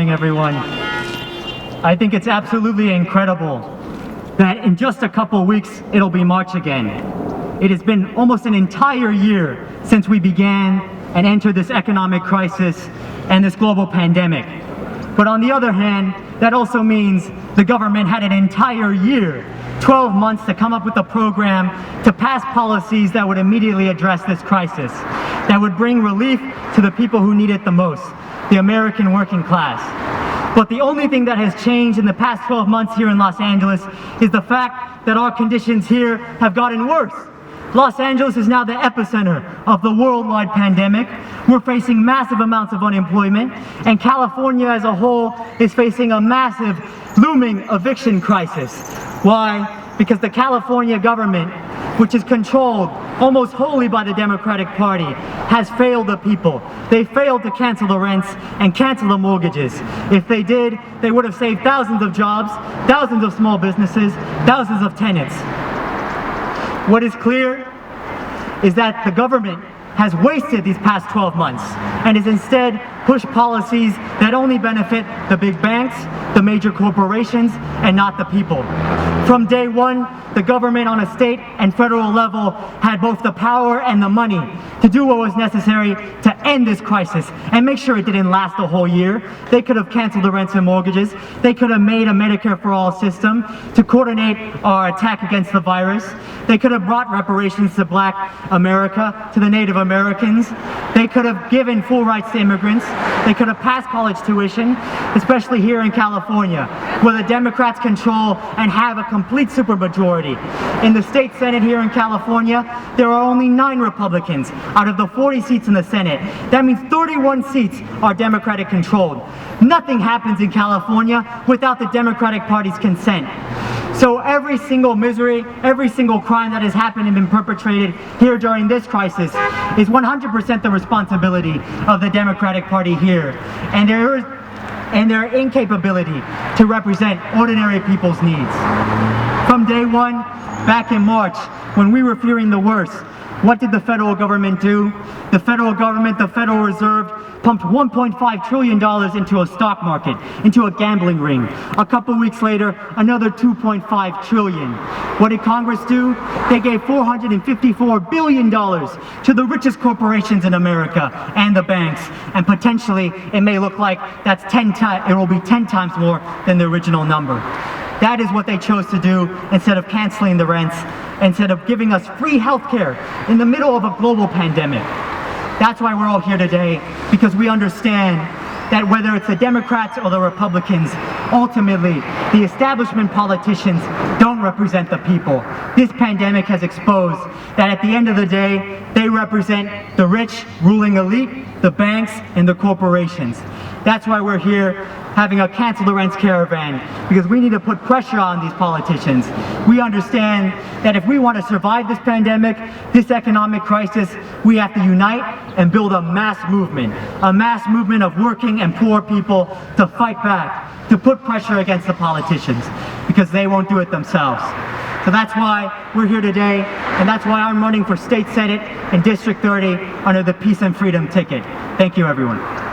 morning, everyone. I think it's absolutely incredible that in just a couple weeks, it'll be March again. It has been almost an entire year since we began and entered this economic crisis and this global pandemic. But on the other hand, that also means the government had an entire year, 12 months, to come up with a program to pass policies that would immediately address this crisis, that would bring relief to the people who need it the most, the American working class. But the only thing that has changed in the past 12 months here in Los Angeles is the fact that our conditions here have gotten worse. Los Angeles is now the epicenter of the worldwide pandemic. We're facing massive amounts of unemployment, and California as a whole is facing a massive looming eviction crisis. Why? Because the California government, which is controlled almost wholly by the Democratic Party, has failed the people. They failed to cancel the rents and cancel the mortgages. If they did, they would have saved thousands of jobs, thousands of small businesses, thousands of tenants. What is clear is that the government has wasted these past 12 months and has instead pushed policies that only benefit the big banks, the major corporations, and not the people. From day one, the government on a state and federal level had both the power and the money to do what was necessary to end this crisis and make sure it didn't last a whole year. They could have canceled the rents and mortgages. They could have made a Medicare For All system to coordinate our attack against the virus. They could have brought reparations to Black America, to the Native Americans. They could have given full rights to immigrants. They could have passed college tuition, especially here in California, where the Democrats control and have a complete supermajority. In the state Senate here in California, there are only 9 Republicans out of the 40 seats in the Senate. That means 31 seats are Democratic controlled. Nothing happens in California without the Democratic Party's consent. So every single misery, every single crime that has happened and been perpetrated here during this crisis is 100% the responsibility of the Democratic Party here, and their incapability to represent ordinary people's needs. From day one, back in March, when we were fearing the worst, what did the federal government do? The federal government, the Federal Reserve, pumped $1.5 trillion into a stock market, into a gambling ring. A couple weeks later, another $2.5 trillion. What did Congress do? They gave $454 billion to the richest corporations in America and the banks. And potentially, it may look like it will be 10 times more than the original number. That is what they chose to do instead of canceling the rents, instead of giving us free health care in the middle of a global pandemic. That's why we're all here today, because we understand that whether it's the Democrats or the Republicans, ultimately, the establishment politicians don't represent the people. This pandemic has exposed that at the end of the day, they represent the rich ruling elite, the banks, and the corporations. That's why we're here having a cancel the rents caravan, because we need to put pressure on these politicians. We understand that if we want to survive this pandemic, this economic crisis, we have to unite and build a mass movement of working and poor people to fight back, to put pressure against the politicians, because they won't do it themselves. So that's why we're here today, and that's why I'm running for State Senate in District 30 under the Peace and Freedom ticket. Thank you, everyone.